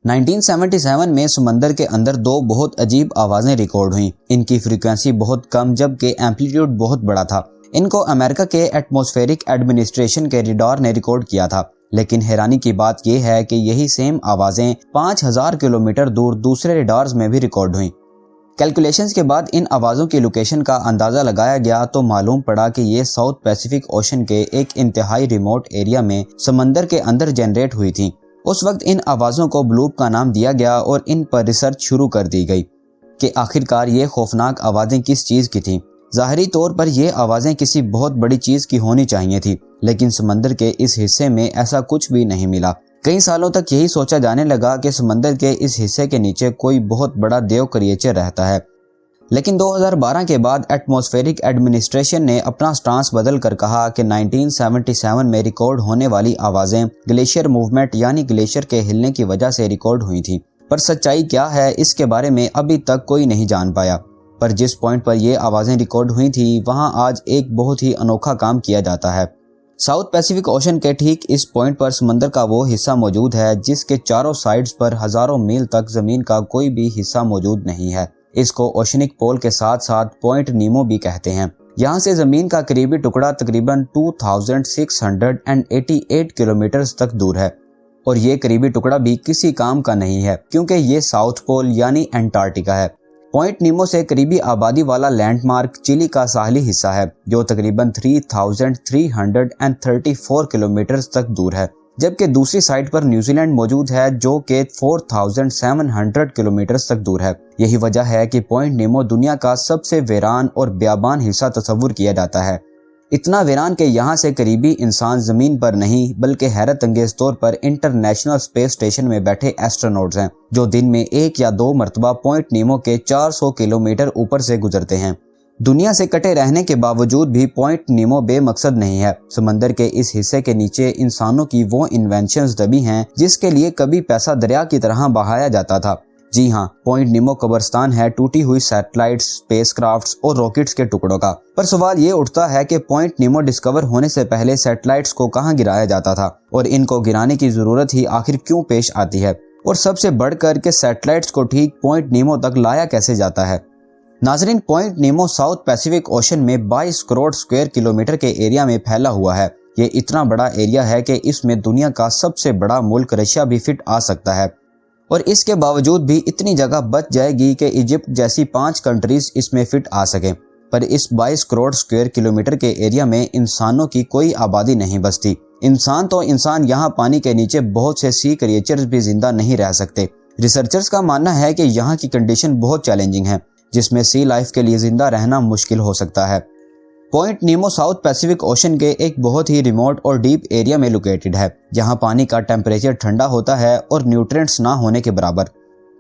1977 میں سمندر کے اندر دو بہت عجیب آوازیں ریکارڈ ہوئیں۔ ان کی فریکوینسی بہت کم جبکہ ایمپلیٹیوڈ بہت بڑا تھا۔ ان کو امریکہ کے ایٹماسفیرک ایڈمنسٹریشن کے ریڈار نے ریکارڈ کیا تھا، لیکن حیرانی کی بات یہ ہے کہ یہی سیم آوازیں 5000 کلومیٹر دور دوسرے ریڈارز میں بھی ریکارڈ ہوئیں۔ کیلکولیشنز کے بعد ان آوازوں کی لوکیشن کا اندازہ لگایا گیا تو معلوم پڑا کہ یہ ساؤتھ پیسیفک اوشن کے ایک انتہائی ریموٹ ایریا میں سمندر کے اندر جنریٹ ہوئی تھیں۔ اس وقت ان آوازوں کو بلوپ کا نام دیا گیا اور ان پر ریسرچ شروع کر دی گئی کہ آخرکار یہ خوفناک آوازیں کس چیز کی تھیں۔ ظاہری طور پر یہ آوازیں کسی بہت بڑی چیز کی ہونی چاہیے تھی، لیکن سمندر کے اس حصے میں ایسا کچھ بھی نہیں ملا۔ کئی سالوں تک یہی سوچا جانے لگا کہ سمندر کے اس حصے کے نیچے کوئی بہت بڑا دیو کریچر رہتا ہے، لیکن 2012 کے بعد ایٹماسفیرک ایڈمنسٹریشن نے اپنا سٹانس بدل کر کہا کہ 1977 میں ریکارڈ ہونے والی آوازیں گلیشیئر موومنٹ یعنی گلیشیئر کے ہلنے کی وجہ سے ریکارڈ ہوئی تھیں۔ پر سچائی کیا ہے اس کے بارے میں ابھی تک کوئی نہیں جان پایا۔ پر جس پوائنٹ پر یہ آوازیں ریکارڈ ہوئی تھیں وہاں آج ایک بہت ہی انوکھا کام کیا جاتا ہے۔ ساؤتھ پیسیفک اوشن کے ٹھیک اس پوائنٹ پر سمندر کا وہ حصہ موجود ہے جس کے چاروں سائڈز پر ہزاروں میل تک زمین کا کوئی بھی حصہ موجود نہیں ہے۔ اس کو اوشنک پول کے ساتھ ساتھ پوائنٹ نیمو بھی کہتے ہیں۔ یہاں سے زمین کا قریبی ٹکڑا تقریباً 2688 کلومیٹرز تک دور ہے، اور یہ قریبی ٹکڑا بھی کسی کام کا نہیں ہے کیونکہ یہ ساؤتھ پول یعنی انٹارکٹیکا ہے۔ پوائنٹ نیمو سے قریبی آبادی والا لینڈ مارک چلی کا ساحلی حصہ ہے جو تقریباً 3334 کلومیٹرز تک دور ہے، جبکہ دوسری سائٹ پر نیوزی لینڈ موجود ہے جو کہ 4700 کلومیٹرز تک دور ہے۔ یہی وجہ ہے کہ پوائنٹ نیمو دنیا کا سب سے ویران اور بیابان حصہ تصور کیا جاتا ہے۔ اتنا ویران کہ یہاں سے قریبی انسان زمین پر نہیں بلکہ حیرت انگیز طور پر انٹرنیشنل اسپیس اسٹیشن میں بیٹھے ایسٹرونوٹس ہیں جو دن میں 1 یا 2 مرتبہ پوائنٹ نیمو کے 400 کلومیٹر اوپر سے گزرتے ہیں۔ دنیا سے کٹے رہنے کے باوجود بھی پوائنٹ نیمو بے مقصد نہیں ہے۔ سمندر کے اس حصے کے نیچے انسانوں کی وہ انوینشنز دبی ہیں جس کے لیے کبھی پیسہ دریا کی طرح بہایا جاتا تھا۔ جی ہاں، پوائنٹ نیمو قبرستان ہے ٹوٹی ہوئی سیٹلائٹس، اسپیس کرافٹس اور راکٹس کے ٹکڑوں کا۔ پر سوال یہ اٹھتا ہے کہ پوائنٹ نیمو ڈسکور ہونے سے پہلے سیٹلائٹس کو کہاں گرایا جاتا تھا اور ان کو گرانے کی ضرورت ہی آخر کیوں پیش آتی ہے، اور سب سے بڑھ کر کہ سیٹلائٹس کو ٹھیک پوائنٹ نیمو تک لایا کیسے جاتا ہے۔ ناظرین، پوائنٹ نیمو ساؤتھ پیسیفک اوشن میں 22 کروڑ اسکوائر کلومیٹر کے ایریا میں پھیلا ہوا ہے۔ یہ اتنا بڑا ایریا ہے کہ اس میں دنیا کا سب سے بڑا ملک رشیا بھی فٹ آ سکتا ہے، اور اس کے باوجود بھی اتنی جگہ بچ جائے گی کہ ایجپٹ جیسی 5 کنٹریز اس میں فٹ آ سکیں۔ پر اس 22 کروڑ اسکوائر کلومیٹر کے ایریا میں انسانوں کی کوئی آبادی نہیں بستی۔ انسان تو انسان، یہاں پانی کے نیچے بہت سے سی کریچرز بھی زندہ نہیں رہ سکتے۔ ریسرچرز کا ماننا ہے کہ یہاں کی کنڈیشن بہت چیلنجنگ ہے جس میں سی لائف کے لیے زندہ رہنا مشکل ہو سکتا ہے۔ پوائنٹ نیمو ساؤتھ پیسیفک اوشن کے ایک بہت ہی ریموٹ اور ڈیپ ایریا میں لوکیٹڈ ہے جہاں پانی کا ٹیمپریچر ٹھنڈا ہوتا ہے اور نیوٹرینٹس نہ ہونے کے برابر۔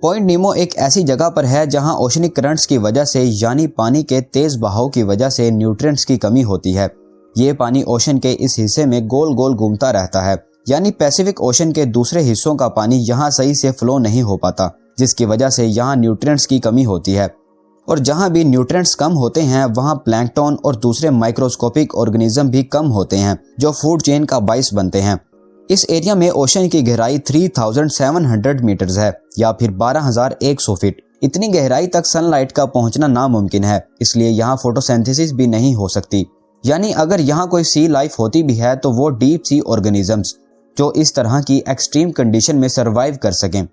پوائنٹ نیمو ایک ایسی جگہ پر ہے جہاں اوشنک کرنٹس کی وجہ سے یعنی پانی کے تیز بہاؤ کی وجہ سے نیوٹرینٹس کی کمی ہوتی ہے۔ یہ پانی اوشن کے اس حصے میں گول گول گھومتا رہتا ہے، یعنی پیسیفک اوشن کے دوسرے حصوں کا پانی یہاں صحیح سے فلو نہیں ہو پاتا، جس کی وجہ سے یہاں نیوٹرینٹس کی کمی ہوتی ہے، اور جہاں بھی نیوٹرینٹس کم ہوتے ہیں وہاں پلانکٹن اور دوسرے مائکروسکوپک آرگنزم بھی کم ہوتے ہیں جو فوڈ چین کا باعث بنتے ہیں۔ اس ایریا میں اوشن کی گہرائی 3700 میٹرز ہے یا پھر 12100 فٹ۔ اتنی گہرائی تک سن لائٹ کا پہنچنا ناممکن ہے، اس لیے یہاں فوٹوسینتھسس بھی نہیں ہو سکتی، یعنی اگر یہاں کوئی سی لائف ہوتی بھی ہے تو وہ ڈیپ سی آرگنزمز جو اس طرح کی ایکسٹریم کنڈیشن میں سروائیو کر سکیں۔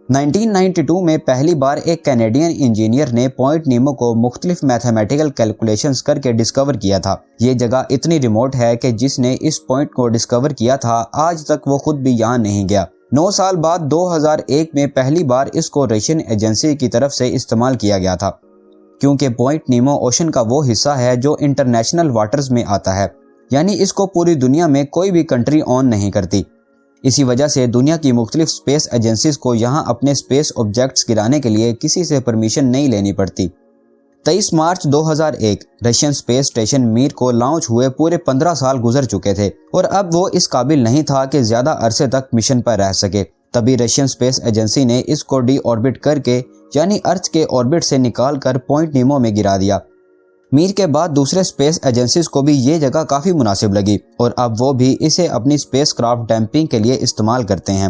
1992 میں پہلی بار ایک کینیڈین انجینئر نے پوائنٹ نیمو کو مختلف میتھمیٹیکل کیلکولیشنز کر کے ڈسکور کیا تھا۔ یہ جگہ اتنی ریموٹ ہے کہ جس نے اس پوائنٹ کو ڈسکور کیا تھا آج تک وہ خود بھی یہاں نہیں گیا۔ 9 سال بعد 2001 میں پہلی بار اس کو رشین ایجنسی کی طرف سے استعمال کیا گیا تھا، کیونکہ پوائنٹ نیمو اوشن کا وہ حصہ ہے جو انٹرنیشنل واٹرز میں آتا ہے، یعنی اس کو پوری دنیا میں کوئی بھی کنٹری اون نہیں کرتی۔ اسی وجہ سے دنیا کی مختلف اسپیس ایجنسیز کو یہاں اپنے اسپیس آبجیکٹس گرانے کے لیے کسی سے پرمیشن نہیں لینی پڑتی۔ 23 مارچ 2001 رشین اسپیس اسٹیشن میر کو لانچ ہوئے پورے 15 سال گزر چکے تھے اور اب وہ اس قابل نہیں تھا کہ زیادہ عرصے تک مشن پر رہ سکے۔ تبھی رشین اسپیس ایجنسی نے اس کو ڈی آربٹ کر کے یعنی ارتھ کے آربٹ سے نکال کر پوائنٹ نیمو میں گرا دیا۔ میر کے بعد دوسرے اسپیس ایجنسیز کو بھی یہ جگہ کافی مناسب لگی اور اب وہ بھی اسے اپنی اسپیس کرافٹ ڈیمپنگ کے لیے استعمال کرتے ہیں۔